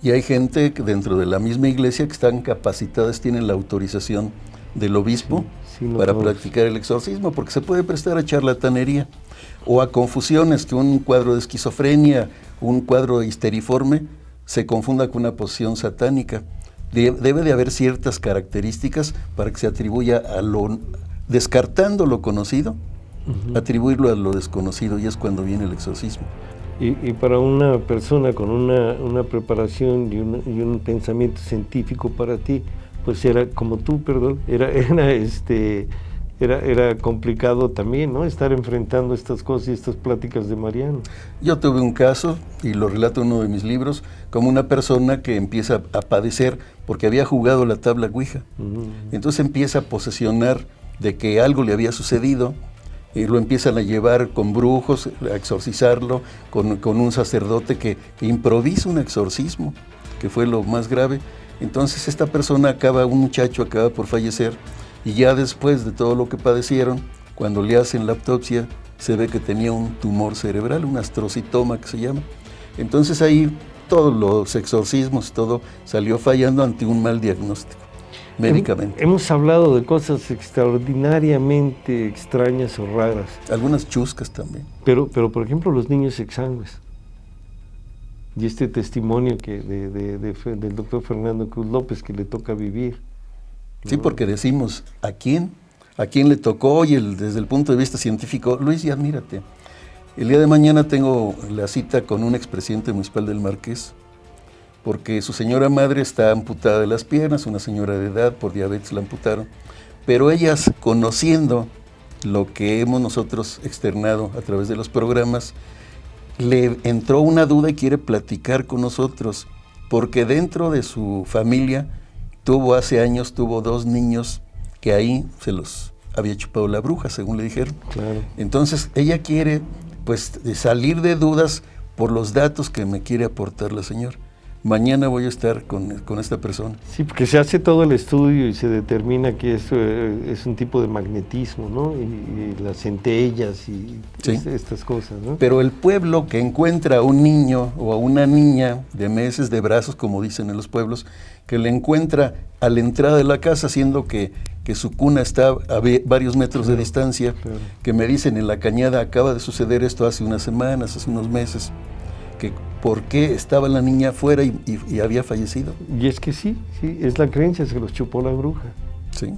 Y hay gente que dentro de la misma iglesia que están capacitadas, tienen la autorización del obispo para practicar el exorcismo, porque se puede prestar a charlatanería o a confusiones, que un cuadro de esquizofrenia, un cuadro histeriforme se confunda con una posesión satánica. Debe de haber ciertas características para que se atribuya descartando lo conocido, atribuirlo a lo desconocido, y es cuando viene el exorcismo. Y para una persona con una preparación y un pensamiento científico, para ti, pues era como tú, era complicado también, ¿no? Estar enfrentando estas cosas y estas pláticas de Mariano. Yo tuve un caso, y lo relato en uno de mis libros, como una persona que empieza a padecer porque había jugado la tabla Ouija. Entonces empieza a posesionar de que algo le había sucedido, y lo empiezan a llevar con brujos, a exorcizarlo, con un sacerdote que improvisa un exorcismo, que fue lo más grave. Entonces esta persona un muchacho acaba por fallecer, y ya después de todo lo que padecieron, cuando le hacen la autopsia, se ve que tenía un tumor cerebral, un astrocitoma que se llama. Entonces ahí todos los exorcismos, todo salió fallando ante un mal diagnóstico, médicamente. Hemos hablado de cosas extraordinariamente extrañas o raras. Algunas chuscas también. Pero por ejemplo, los niños exangües. Y este testimonio del doctor Fernando Cruz López, que le toca vivir. Sí, porque decimos, ¿a quién le tocó? Y desde el punto de vista científico, Luis, y admírate, el día de mañana tengo la cita con un expresidente municipal del Marqués, porque su señora madre está amputada de las piernas, una señora de edad, por diabetes la amputaron, pero ellas, conociendo lo que hemos nosotros externado a través de los programas, le entró una duda y quiere platicar con nosotros, porque dentro de su familia hace años tuvo 2 niños que ahí se los había chupado la bruja, según le dijeron. Claro. Entonces ella quiere pues salir de dudas por los datos que me quiere aportar la señora. Mañana voy a estar con esta persona. Sí, porque se hace todo el estudio y se determina que eso es un tipo de magnetismo, ¿no? Y las centellas y sí, estas cosas, ¿no? Pero el pueblo que encuentra a un niño o a una niña de meses, de brazos, como dicen en los pueblos, que le encuentra a la entrada de la casa, siendo que su cuna está a varios metros de distancia, que me dicen en la cañada, acaba de suceder esto hace unas semanas, hace unos meses, que por qué estaba la niña afuera y había fallecido. Y es que sí, es la creencia, se los chupó la bruja. Sí.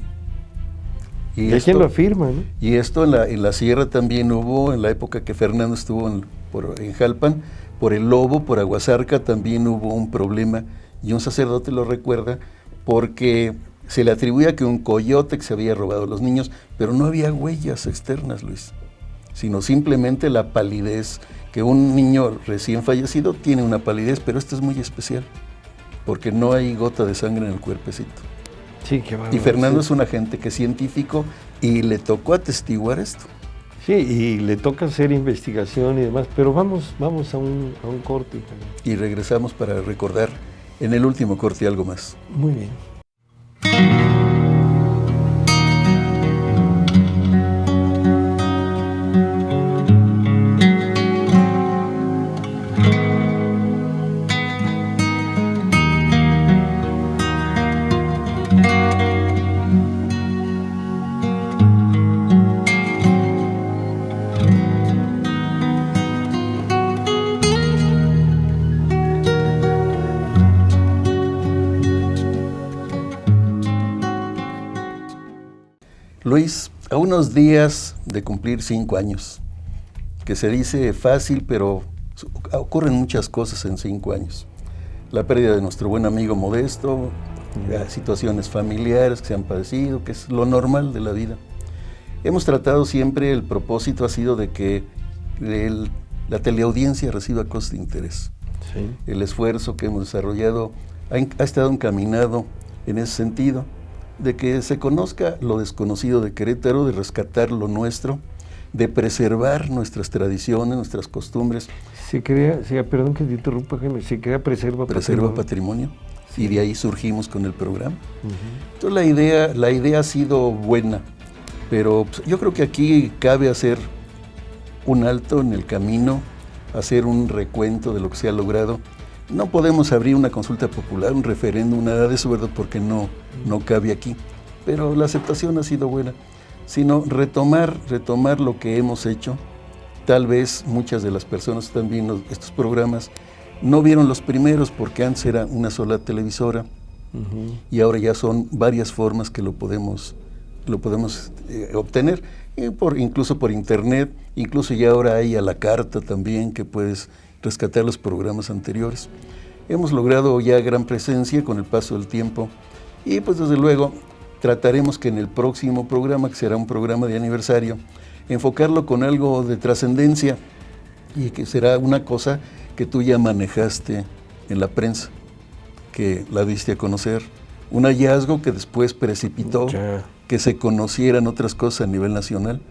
Y hay quien lo afirma, ¿no? Y esto en la sierra también hubo, en la época que Fernando estuvo en Jalpan, por el Lobo, por Aguasarca, también hubo un problema, y un sacerdote lo recuerda, porque se le atribuía que un coyote que se había robado a los niños, pero no había huellas externas, Luis, sino simplemente la palidez, que un niño recién fallecido tiene una palidez, pero esto es muy especial, porque no hay gota de sangre en el cuerpecito. Sí, qué bárbaro. Y Fernando es un agente que es científico y le tocó atestiguar esto. Sí, y le toca hacer investigación y demás, pero vamos a un corte. Y regresamos para recordar en el último corte algo más. Muy bien. Luis, a unos días de cumplir 5 años, que se dice fácil, pero ocurren muchas cosas en 5 años. La pérdida de nuestro buen amigo Modesto, situaciones familiares que se han padecido, que es lo normal de la vida. Hemos tratado siempre, el propósito ha sido de que la teleaudiencia reciba cosas de interés. Sí. El esfuerzo que hemos desarrollado ha estado encaminado en ese sentido, de que se conozca lo desconocido de Querétaro, de rescatar lo nuestro, de preservar nuestras tradiciones, nuestras costumbres. Perdón que te interrumpa, Jaime, se crea Preserva Patrimonio, sí. Y de ahí surgimos con el programa. Entonces la idea ha sido buena, pero pues, yo creo que aquí cabe hacer un alto en el camino, hacer un recuento de lo que se ha logrado. No podemos abrir una consulta popular, un referéndum, nada de eso, ¿verdad? Porque no cabe aquí. Pero la aceptación ha sido buena. Sino retomar lo que hemos hecho. Tal vez muchas de las personas que están viendo estos programas no vieron los primeros porque antes era una sola televisora y ahora ya son varias formas que lo podemos obtener, incluso por internet, incluso ya ahora hay a la carta también que puedes rescatar los programas anteriores. Hemos logrado ya gran presencia con el paso del tiempo y pues desde luego trataremos que en el próximo programa, que será un programa de aniversario, enfocarlo con algo de trascendencia y que será una cosa que tú ya manejaste en la prensa, que la diste a conocer, un hallazgo que después precipitó que se conocieran otras cosas a nivel nacional,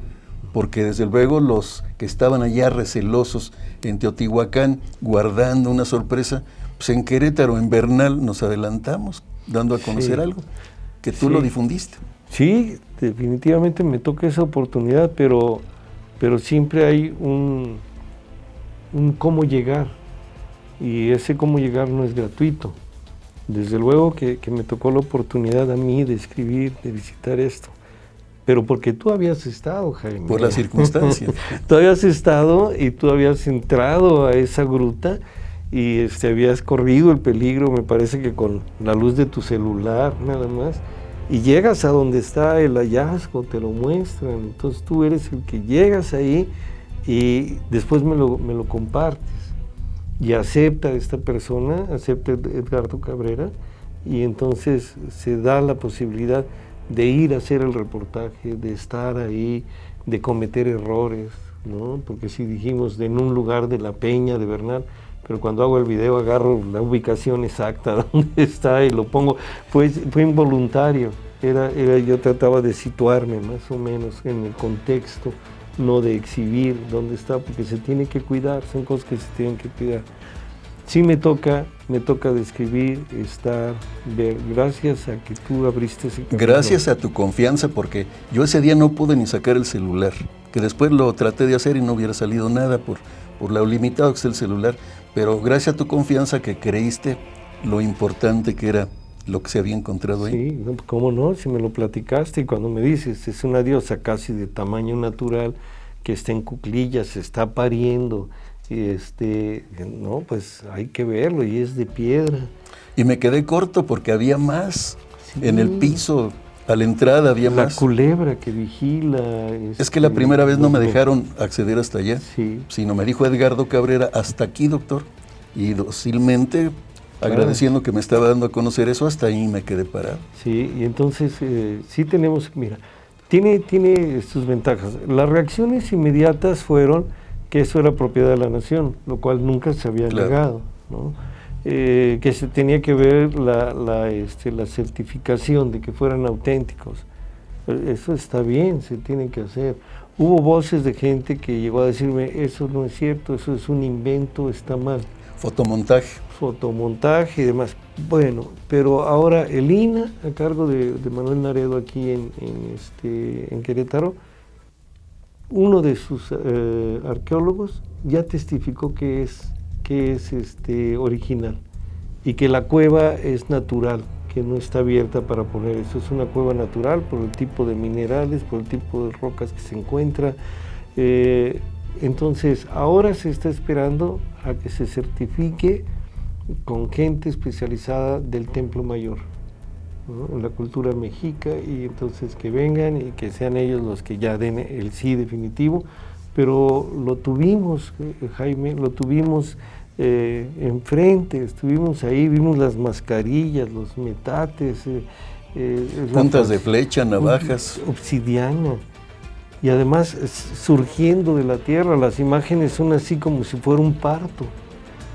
porque desde luego los que estaban allá recelosos en Teotihuacán guardando una sorpresa, pues en Querétaro, en Bernal, nos adelantamos dando a conocer algo, que tú lo difundiste. Sí, definitivamente me toca esa oportunidad, pero siempre hay un cómo llegar, y ese cómo llegar no es gratuito. Desde luego que me tocó la oportunidad a mí de escribir, de visitar esto, pero porque tú habías estado, Jaime. Por la circunstancia. Tú habías estado y tú habías entrado a esa gruta y habías corrido el peligro, me parece que con la luz de tu celular nada más, y llegas a donde está el hallazgo, te lo muestran, entonces tú eres el que llegas ahí y después me lo compartes. Y acepta esta persona, acepta Edgardo Cabrera, y entonces se da la posibilidad de ir a hacer el reportaje, de estar ahí, de cometer errores, ¿no? Porque si dijimos en un lugar de La Peña, de Bernal, pero cuando hago el video agarro la ubicación exacta donde está y lo pongo, fue involuntario, yo trataba de situarme más o menos en el contexto, no de exhibir dónde está, porque se tiene que cuidar, son cosas que se tienen que cuidar. Sí me toca describir, estar, ver, gracias a que tú abriste ese camino. Gracias a tu confianza, porque yo ese día no pude ni sacar el celular, que después lo traté de hacer y no hubiera salido nada por lo limitado que es el celular, pero gracias a tu confianza que creíste lo importante que era lo que se había encontrado ahí. Sí, no, cómo no, si me lo platicaste y cuando me dices, es una diosa casi de tamaño natural, que está en cuclillas, se está pariendo, y no, pues hay que verlo, y es de piedra. Y me quedé corto porque había más, en el piso, a la entrada había más. La culebra que vigila. Es que la primera vez no me dejaron acceder hasta allá, sí, sino me dijo Edgardo Cabrera, hasta aquí, doctor, y dócilmente, agradeciendo que me estaba dando a conocer eso, hasta ahí me quedé parado. Sí, y entonces sí tenemos, mira, tiene sus ventajas. Las reacciones inmediatas fueron que eso era propiedad de la nación, lo cual nunca se había negado, ¿no? que se tenía que ver la certificación de que fueran auténticos. Eso está bien, se tiene que hacer. Hubo voces de gente que llegó a decirme, eso no es cierto, eso es un invento, está mal. Fotomontaje y demás. Bueno, pero ahora el INAH, a cargo de Manuel Naredo aquí en Querétaro, uno de sus arqueólogos ya testificó que es original y que la cueva es natural, que no está abierta para poner eso. Es una cueva natural por el tipo de minerales, por el tipo de rocas que se encuentra. Entonces, ahora se está esperando a que se certifique con gente especializada del Templo Mayor, ¿no?, en la cultura mexica, y entonces que vengan y que sean ellos los que ya den el sí definitivo. Pero lo tuvimos, Jaime, lo tuvimos enfrente, estuvimos ahí, vimos las mascarillas, los metates, puntas de flecha, navajas, obsidiana, y además surgiendo de la tierra. Las imágenes son así como si fuera un parto,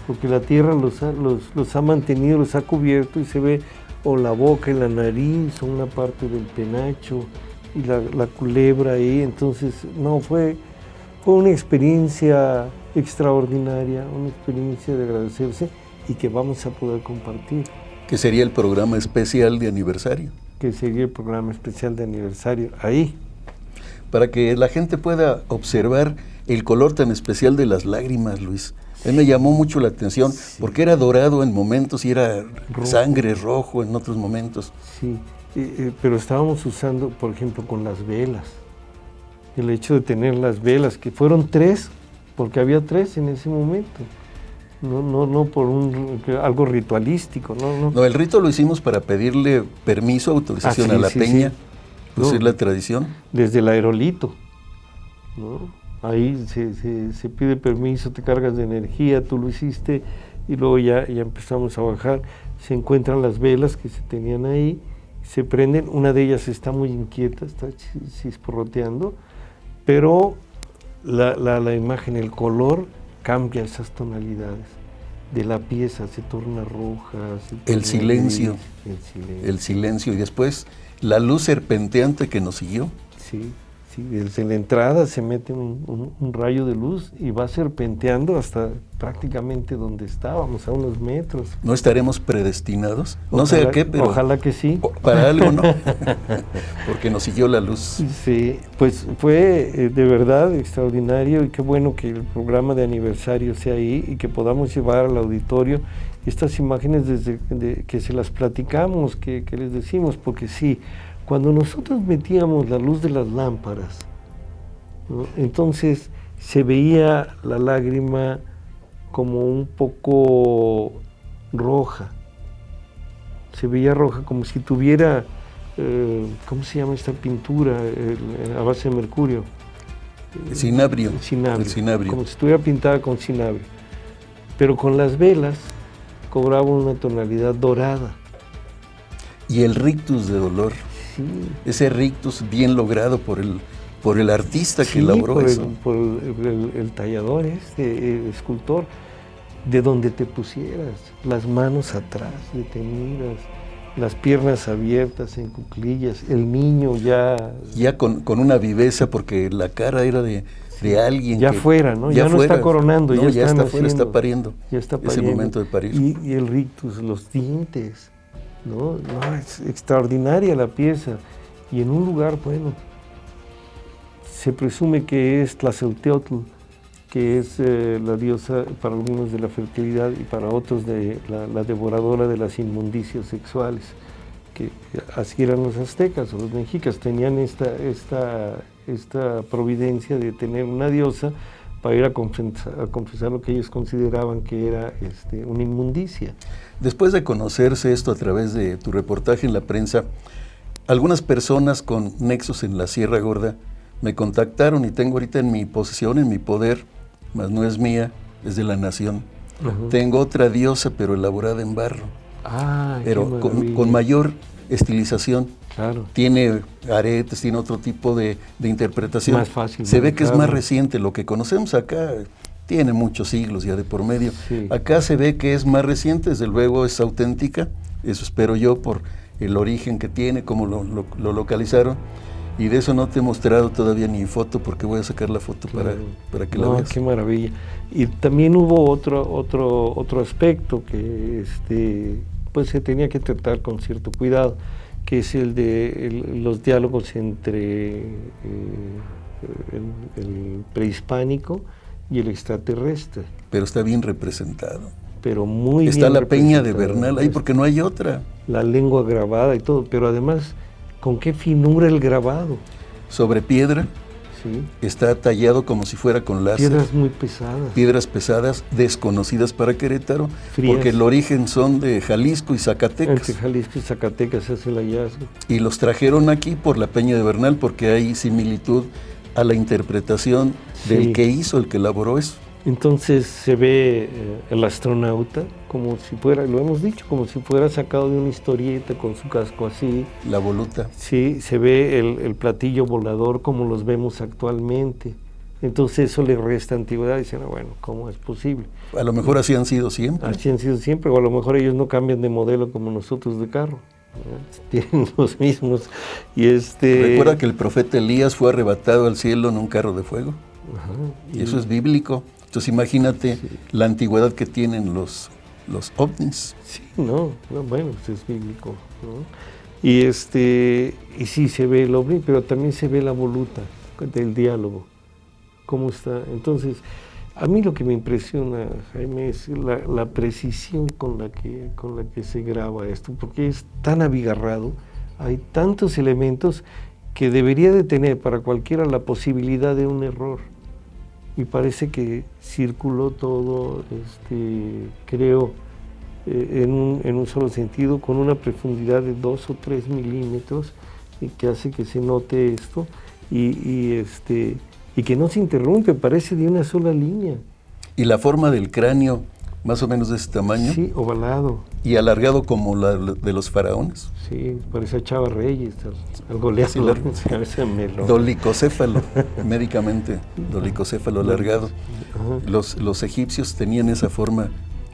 porque la tierra los ha mantenido, los ha cubierto, y se ve o la boca y la nariz, o una parte del penacho, y la culebra ahí. Entonces, no, fue una experiencia extraordinaria, una experiencia de agradecerse y que vamos a poder compartir. Que sería el programa especial de aniversario. Que sería el programa especial de aniversario, ahí. Para que la gente pueda observar el color tan especial de las lágrimas, Luis. A mí me llamó mucho la atención, sí, porque era dorado en momentos y era sangre rojo en otros momentos. Sí, pero estábamos usando, por ejemplo, con las velas. El hecho de tener las velas, que fueron 3, porque había 3 en ese momento. No por algo ritualístico. No, el rito lo hicimos para pedirle permiso, autorización a la peña, pues es la tradición. Desde el aerolito, ¿no? Ahí se pide permiso, te cargas de energía, tú lo hiciste, y luego ya empezamos a bajar. Se encuentran las velas que se tenían ahí, se prenden. Una de ellas está muy inquieta, está chisporroteando, pero la imagen, el color, cambia esas tonalidades. De la pieza se torna roja. El silencio, y después la luz serpenteante que nos siguió. Sí, desde la entrada se mete un rayo de luz y va serpenteando hasta prácticamente donde estábamos, a unos metros. ¿No estaremos predestinados? No sé a qué, pero... Ojalá que sí. Para algo, ¿no? Porque nos siguió la luz. Sí, pues fue de verdad extraordinario, y qué bueno que el programa de aniversario sea ahí y que podamos llevar al auditorio estas imágenes desde que se las platicamos, que les decimos, porque sí, cuando nosotros metíamos la luz de las lámparas, ¿no?, entonces se veía la lágrima como un poco roja, se veía roja como si tuviera, ¿cómo se llama esta pintura? A base de mercurio. Cinabrio. El cinabrio. Como si estuviera pintada con cinabrio. Pero con las velas cobraba una tonalidad dorada. Y el rictus de dolor. Sí. Ese rictus bien logrado por el artista que elaboró eso. Por el tallador, el escultor, de donde te pusieras, las manos atrás, detenidas, las piernas abiertas en cuclillas, el niño ya con una viveza, porque la cara era de alguien ya que fuera, ¿no? Ya no está coronando, no, ya está fuera, está pariendo. Ya está pariendo. Ese momento de parir. Y el rictus, los dientes, ¿no? Es extraordinaria la pieza. Y en un lugar, bueno, se presume que es Tlaceuteotl, que es la diosa para algunos de la fertilidad y para otros de la devoradora de las inmundicias sexuales, que así eran los aztecas o los mexicas, tenían esta providencia de tener una diosa para ir a confesar lo que ellos consideraban que era una inmundicia. Después de conocerse esto a través de tu reportaje en la prensa, algunas personas con nexos en la Sierra Gorda me contactaron, y tengo ahorita en mi posesión, en mi poder, mas no es mía, es de la nación. Uh-huh. Tengo otra diosa, pero elaborada en barro, pero con mayor estilización. Claro. Tiene aretes, tiene otro tipo de interpretación. Más fácil. Se ve que es más reciente. Lo que conocemos acá tiene muchos siglos ya de por medio. Sí. Acá se ve que es más reciente, desde luego es auténtica, eso espero yo por el origen que tiene, cómo lo localizaron, y de eso no te he mostrado todavía ni foto, porque voy a sacar la foto para que la veas. Qué maravilla. Y también hubo otro aspecto que pues se tenía que tratar con cierto cuidado, que es el de los diálogos entre el prehispánico y el extraterrestre. Pero está bien representado. Pero muy está bien la peña de representado. Bernal ahí porque no hay otra. La lengua grabada y todo, pero además, ¿con qué finura el grabado? Sobre piedra, Sí. está tallado como si fuera con láser. Piedras muy pesadas. Piedras pesadas, desconocidas para Querétaro, Frías. porque el origen son de Jalisco y Zacatecas. Entre Jalisco y Zacatecas se hace el hallazgo. Y los trajeron aquí por la peña de Bernal porque hay similitud a la interpretación del Sí. que hizo, el que elaboró eso. Entonces se ve el astronauta como si fuera, lo hemos dicho, como si fuera sacado de una historieta con su casco así. La voluta. Sí, se ve el platillo volador como los vemos actualmente. Entonces eso le resta antigüedad. Dicen, bueno, ¿cómo es posible? A lo mejor así han sido siempre. Así han sido siempre, o a lo mejor ellos no cambian de modelo como nosotros de carro. Tienen los mismos. Y Recuerda que el profeta Elías fue arrebatado al cielo en un carro de fuego. Ajá, Y eso es bíblico. Entonces imagínate la antigüedad que tienen los ovnis. Sí, bueno, pues es bíblico, ¿no? Y sí se ve el ovni, pero también se ve la voluta del diálogo, cómo está. Entonces, a mí lo que me impresiona, Jaime, es la precisión con la que se graba esto, porque es tan abigarrado, hay tantos elementos que debería de tener para cualquiera la posibilidad de un error. Y parece que circuló todo, creo, en un solo sentido, con una profundidad de 2 o 3 milímetros, que hace que se note esto, y que no se interrumpe, parece de una sola línea. Y la forma del cráneo, más o menos de ese tamaño. Sí, ovalado. Y alargado como la de los faraones. Sí, parece a Chava Reyes, al goleador. Dolicocéfalo, médicamente, dolicocéfalo alargado. Los egipcios tenían esa forma,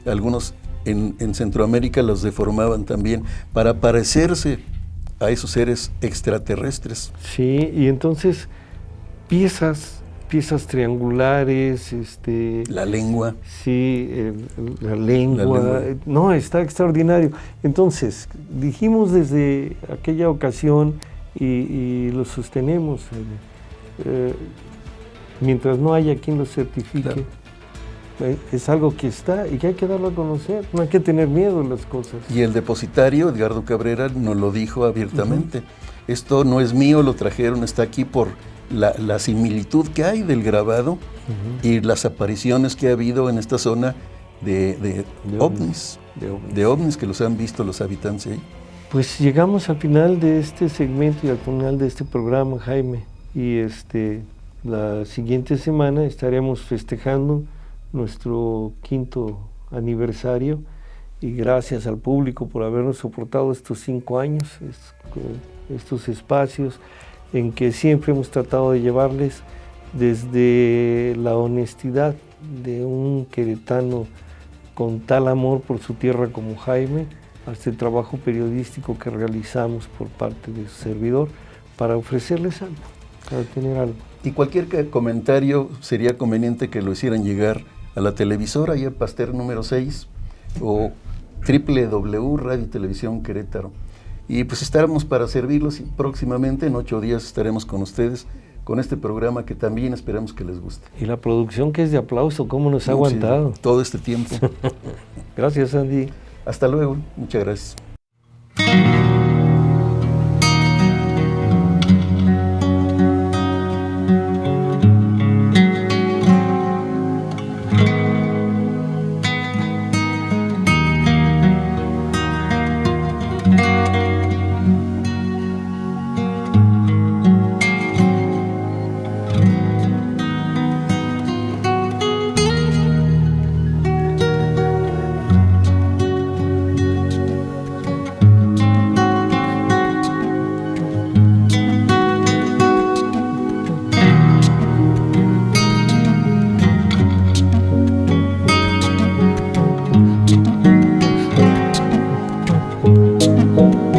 algunos en Centroamérica los deformaban también para parecerse a esos seres extraterrestres. Sí, y entonces piezas triangulares, la lengua. Sí, la lengua. No, está extraordinario. Entonces, dijimos desde aquella ocasión y lo sostenemos, mientras no haya quien lo certifique, claro. Es algo que está y que hay que darlo a conocer, no hay que tener miedo en las cosas. Y el depositario, Edgardo Cabrera, nos lo dijo abiertamente. Esto no es mío, lo trajeron, está aquí por la similitud que hay del grabado y las apariciones que ha habido en esta zona de ovnis que los han visto los habitantes ahí. Pues llegamos al final de este segmento y al final de este programa, Jaime, y la siguiente semana estaremos festejando nuestro 5º aniversario, y gracias al público por habernos soportado estos 5 años, estos espacios en que siempre hemos tratado de llevarles desde la honestidad de un queretano con tal amor por su tierra como Jaime, hasta el trabajo periodístico que realizamos por parte de su servidor para ofrecerles algo, para tener algo. Y cualquier comentario sería conveniente que lo hicieran llegar a la televisora, ahí en Pasteur número 6, o www Radio Televisión Querétaro. Y pues estaremos para servirlos y próximamente, en 8 días, estaremos con ustedes con este programa que también esperamos que les guste. Y la producción que es de aplauso, ¿cómo nos ha aguantado? Sí, todo este tiempo. Gracias, Andy. Hasta luego, muchas gracias. Amén.